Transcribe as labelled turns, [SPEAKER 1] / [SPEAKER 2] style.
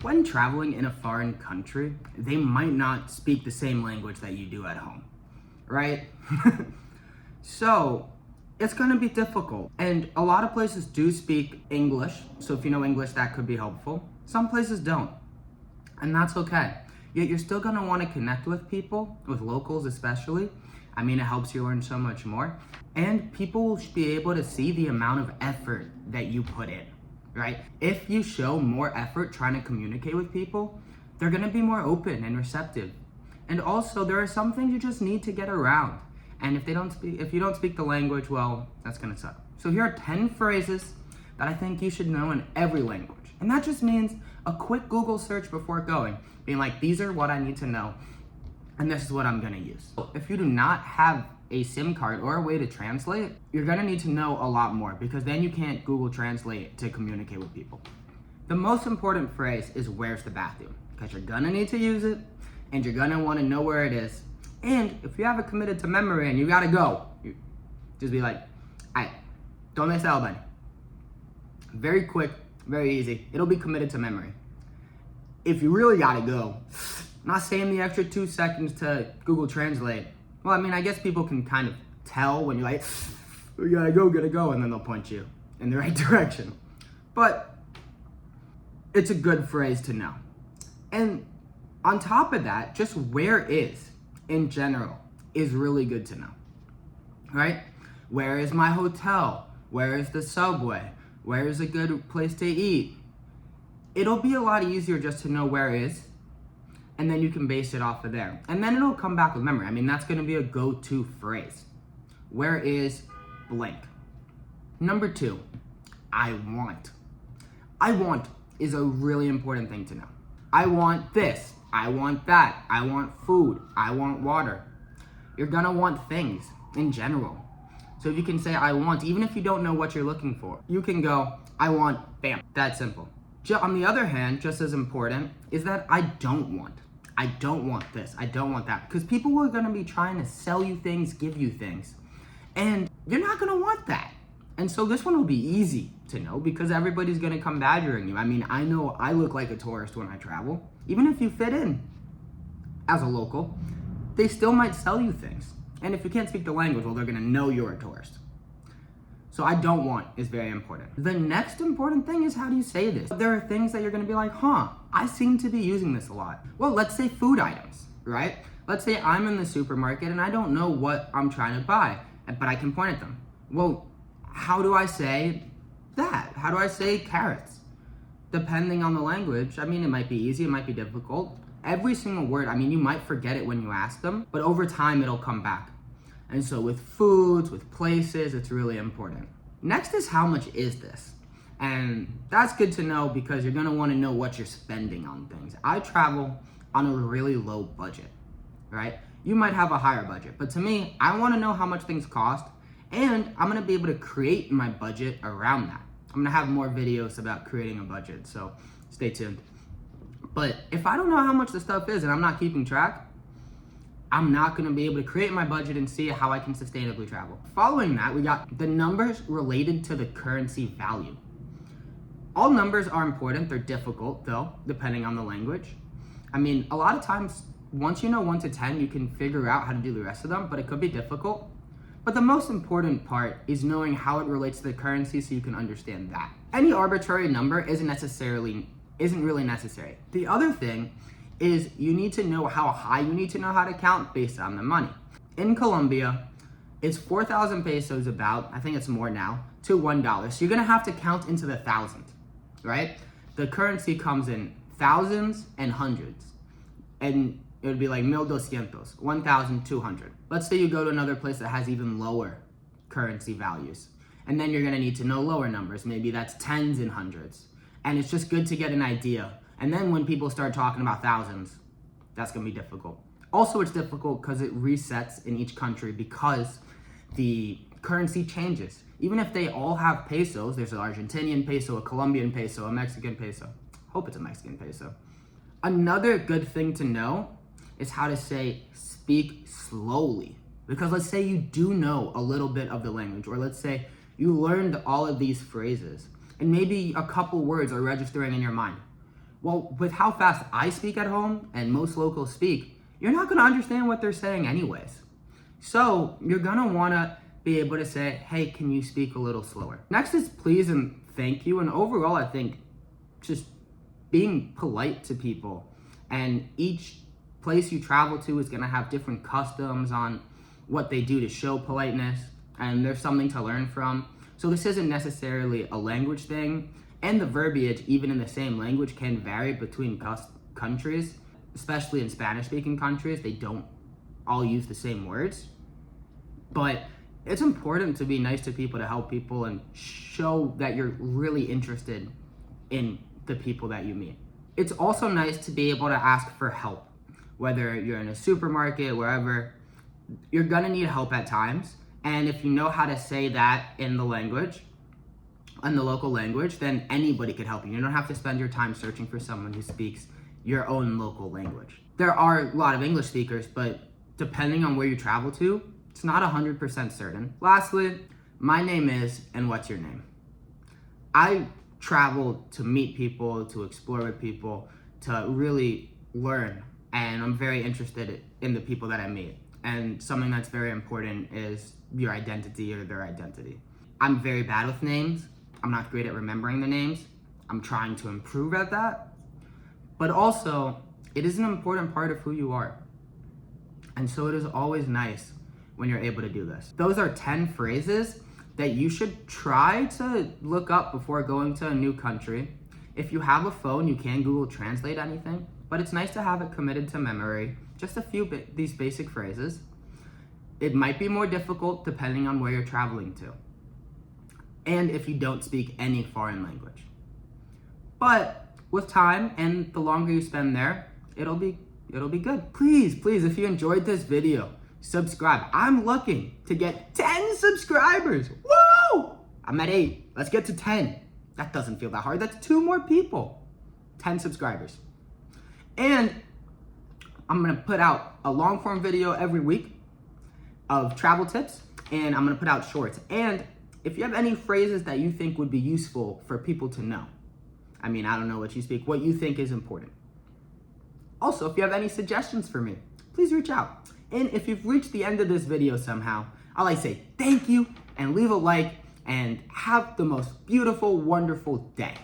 [SPEAKER 1] When traveling in a foreign country, they might not speak the same language that you do at home, right? So it's gonna be difficult. And a lot of places do speak English. So if you know English, that could be helpful. Some places don't. And that's okay. Yet you're still gonna wanna connect with people, with locals especially. I mean, it helps you learn so much more. And people will be able to see the amount of effort that you put in, right? If you show more effort trying to communicate with people, they're gonna be more open and receptive. And also, there are some things you just need to get around. And if you don't speak the language, well, that's gonna suck. So here are 10 phrases that I think you should know in every language. And that just means a quick Google search before going, being like, these are what I need to know, and this is what I'm gonna use. If you do not have a SIM card or a way to translate, you're gonna need to know a lot more, because then you can't Google Translate to communicate with people. The most important phrase is where's the bathroom, because you're gonna need to use it, and you're gonna wanna know where it is. And if you have it committed to memory and you gotta go, you just be like, all right, ¿dónde está el baño? Very quick, very easy. It'll be committed to memory. If you really gotta go, not saying the extra 2 seconds to Google Translate. Well, I mean, I guess people can kind of tell when you're like, we gotta go, and then they'll point you in the right direction. But it's a good phrase to know. And on top of that, just where is in general is really good to know, right? Where is my hotel? Where is the subway? Where is a good place to eat? It'll be a lot easier just to know where is, and then you can base it off of there. And then it'll come back with memory. I mean, that's gonna be a go-to phrase. Where is blank? Number 2, I want. I want is a really important thing to know. I want this, I want that, I want food, I want water. You're gonna want things in general. So if you can say I want, even if you don't know what you're looking for, you can go, I want, bam, that's simple. On the other hand, just as important, is that I don't want. I don't want this, I don't want that. Because people are gonna be trying to sell you things, give you things. And you're not gonna want that. And so this one will be easy to know because everybody's gonna come badgering you. I mean, I know I look like a tourist when I travel. Even if you fit in as a local, they still might sell you things. And if you can't speak the language, well, they're gonna know you're a tourist. So I don't want is very important. The next important thing is how do you say this? There are things that you're gonna be like, I seem to be using this a lot. Well, let's say food items, right? Let's say I'm in the supermarket and I don't know what I'm trying to buy, but I can point at them. Well, how do I say that? How do I say carrots? Depending on the language, I mean, it might be easy, it might be difficult. Every single word, I mean, you might forget it when you ask them, but over time it'll come back. And so with foods, with places, it's really important. Next is how much is this? And that's good to know because you're gonna wanna know what you're spending on things. I travel on a really low budget, right? You might have a higher budget, but to me, I wanna know how much things cost, and I'm gonna be able to create my budget around that. I'm gonna have more videos about creating a budget, so stay tuned. But if I don't know how much the stuff is and I'm not keeping track, I'm not gonna be able to create my budget and see how I can sustainably travel. Following that, we got the numbers related to the currency value. All numbers are important, they're difficult though, depending on the language. I mean, a lot of times, once you know 1 to 10, you can figure out how to do the rest of them, but it could be difficult. But the most important part is knowing how it relates to the currency so you can understand that. Any arbitrary number isn't really necessary. The other thing is you need to know how high you need to know how to count based on the money. In Colombia, it's 4,000 pesos about, I think it's more now, to $1. So you're gonna have to count into the thousands, right? The currency comes in thousands and hundreds. And it would be like 1,200, 1,200. Let's say you go to another place that has even lower currency values. And then you're gonna need to know lower numbers. Maybe that's tens and hundreds. And it's just good to get an idea. And then when people start talking about thousands, that's gonna be difficult. Also, it's difficult because it resets in each country because the currency changes. Even if they all have pesos, there's an Argentinian peso, a Colombian peso, a Mexican peso. Hope it's a Mexican peso. Another good thing to know is how to say speak slowly. Because let's say you do know a little bit of the language, or let's say you learned all of these phrases, and maybe a couple words are registering in your mind. Well, with how fast I speak at home and most locals speak, you're not gonna understand what they're saying anyways. So you're gonna wanna be able to say, hey, can you speak a little slower? Next is please and thank you. And overall, I think just being polite to people, and each place you travel to is gonna have different customs on what they do to show politeness, and there's something to learn from. So this isn't necessarily a language thing, and the verbiage, even in the same language, can vary between countries, especially in Spanish-speaking countries. They don't all use the same words. But it's important to be nice to people, to help people, and show that you're really interested in the people that you meet. It's also nice to be able to ask for help. Whether you're in a supermarket, wherever, you're gonna need help at times. And if you know how to say that in the language, in the local language, then anybody could help you. You don't have to spend your time searching for someone who speaks your own local language. There are a lot of English speakers, but depending on where you travel to, it's not 100% certain. Lastly, my name is, and what's your name? I travel to meet people, to explore with people, to really learn, and I'm very interested in the people that I meet. And something that's very important is your identity or their identity. I'm very bad with names. I'm not great at remembering the names. I'm trying to improve at that. But also, it is an important part of who you are. And so it is always nice when you're able to do this. Those are 10 phrases that you should try to look up before going to a new country. If you have a phone, you can Google Translate anything, but it's nice to have it committed to memory. Just a few these basic phrases. It might be more difficult depending on where you're traveling to, and if you don't speak any foreign language. But with time and the longer you spend there, it'll be good. Please, if you enjoyed this video, subscribe. I'm looking to get 10 subscribers. Woo! I'm at 8. Let's get to 10. That doesn't feel that hard. That's 2 more people. 10 subscribers. And I'm gonna put out a long form video every week of travel tips, and I'm gonna put out shorts. And if you have any phrases that you think would be useful for people to know, I mean, I don't know what you speak, what you think is important. Also, if you have any suggestions for me, please reach out. And if you've reached the end of this video somehow, I'd like to say thank you and leave a like and have the most beautiful, wonderful day.